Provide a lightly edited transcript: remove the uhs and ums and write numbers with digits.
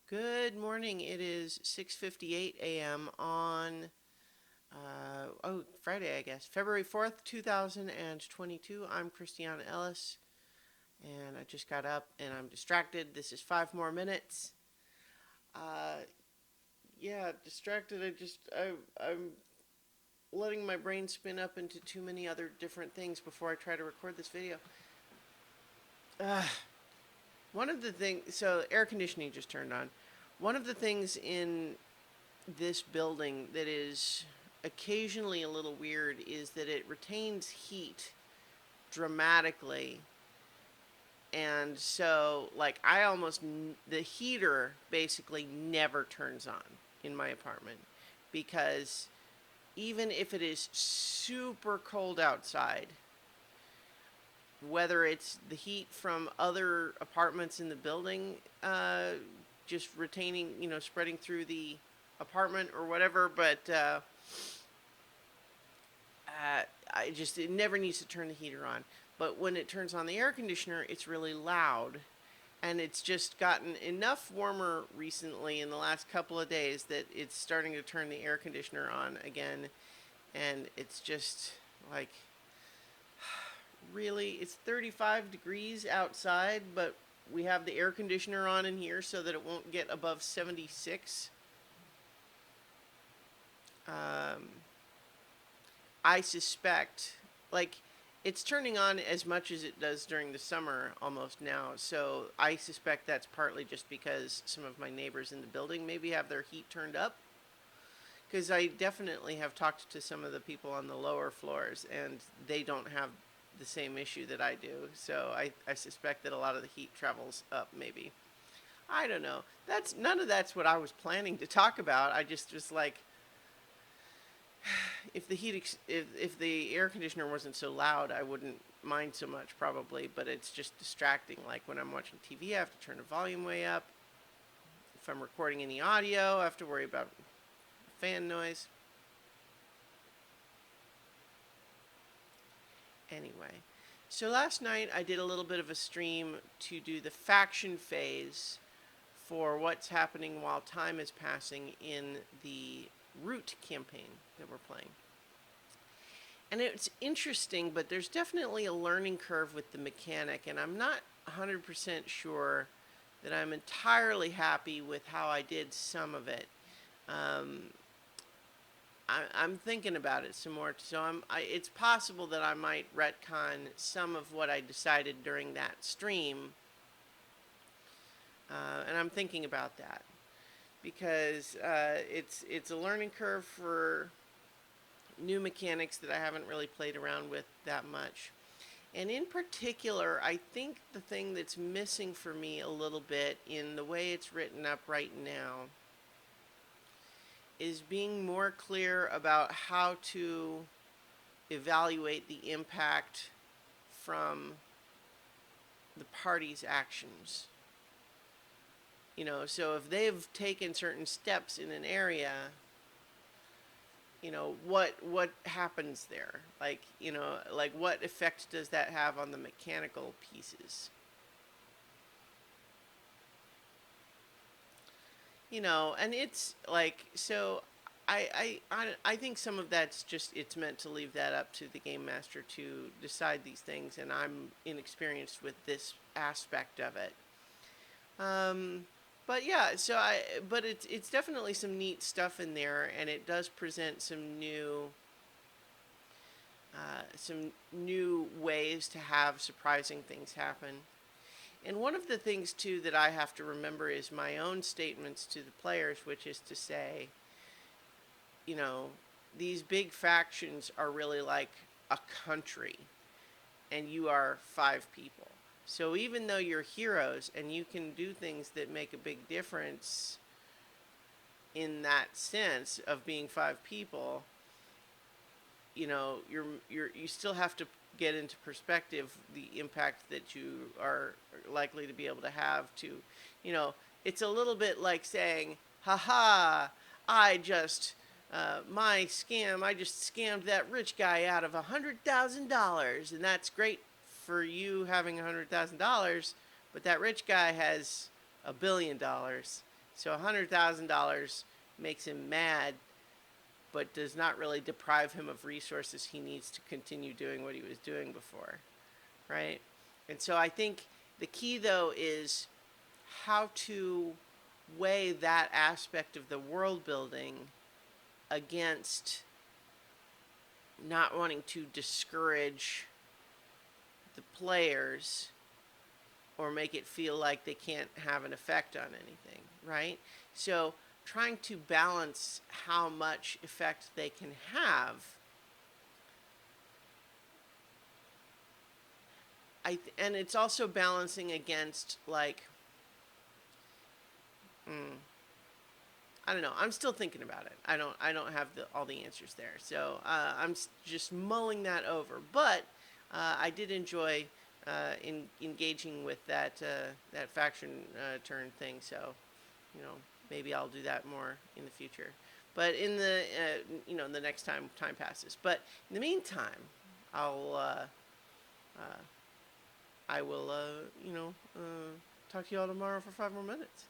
Good morning. It is 6:58 a.m. on Friday, I guess. February 4th, 2022. I'm Christiana Ellis and I just got up and I'm distracted. This is 5 more minutes. Uh yeah, distracted. I'm letting my brain spin up into too many other different things before I try to record this video. Uh, One of the things, so air conditioning just turned on. One of the things in this building that is occasionally a little weird is that it retains heat dramatically. And so, like, the heater basically never turns on in my apartment because even if it is super cold outside, whether it's the heat from other apartments in the building, just retaining, spreading through the apartment or whatever, but it never needs to turn the heater on. But when it turns on the air conditioner, it's really loud. And it's just gotten enough warmer recently in the last couple of days that it's starting to turn the air conditioner on again. And it's just like, really, it's 35 degrees outside, but we have the air conditioner on in here so that it won't get above 76. Um, I suspect, like, it's turning on as much as it does during the summer almost now. So I suspect that's partly just because some of my neighbors in the building maybe have their heat turned up. Because I definitely have talked to some of the people on the lower floors, and they don't have the same issue that I do. So I suspect that a lot of the heat travels up, maybe. I don't know. None of that's what I was planning to talk about. I just was like, if the air conditioner wasn't so loud, I wouldn't mind so much probably. But it's just distracting. Like when I'm watching TV, I have to turn the volume way up. If I'm recording any audio, I have to worry about fan noise. Anyway, so last night I did a little bit of a stream to do the faction phase for what's happening while time is passing in the Root campaign that we're playing. And it's interesting, but there's definitely a learning curve with the mechanic, and I'm not 100% sure that I'm entirely happy with how I did some of it. I'm thinking about it some more, so it's possible that I might retcon some of what I decided during that stream, and I'm thinking about that because it's a learning curve for new mechanics that I haven't really played around with that much. And in particular, I think the thing that's missing for me a little bit in the way it's written up right now is being more clear about how to evaluate the impact from the party's actions. So if they've taken certain steps in an area, what happens there? Like what effect does that have on the mechanical pieces? And it's like, so I think some of that's just, it's meant to leave that up to the game master to decide these things, and I'm inexperienced with this aspect of it. But yeah, but it's definitely some neat stuff in there, and it does present some new ways to have surprising things happen. And one of the things too that I have to remember is my own statements to the players, which is to say, these big factions are really like a country, and you are 5 people. So even though you're heroes and you can do things that make a big difference in that sense of being 5 people, you still have to get into perspective the impact that you are likely to be able to have to, it's a little bit like saying, haha, I just I just scammed that rich guy out of $100,000, and that's great for you having $100,000, but that rich guy has $1 billion, So $100,000 makes him mad, but does not really deprive him of resources he needs to continue doing what he was doing before, right? And so I think the key, though, is how to weigh that aspect of the world building against not wanting to discourage the players or make it feel like they can't have an effect on anything, right? So trying to balance how much effect they can have. And it's also balancing against, like, I don't know. I'm still thinking about it. I don't have all the answers there. So I'm just mulling that over. But I did enjoy engaging with that faction turn thing. So, maybe I'll do that more in the future. But in the the next time passes. But in the meantime, I will talk to you all tomorrow for 5 more minutes.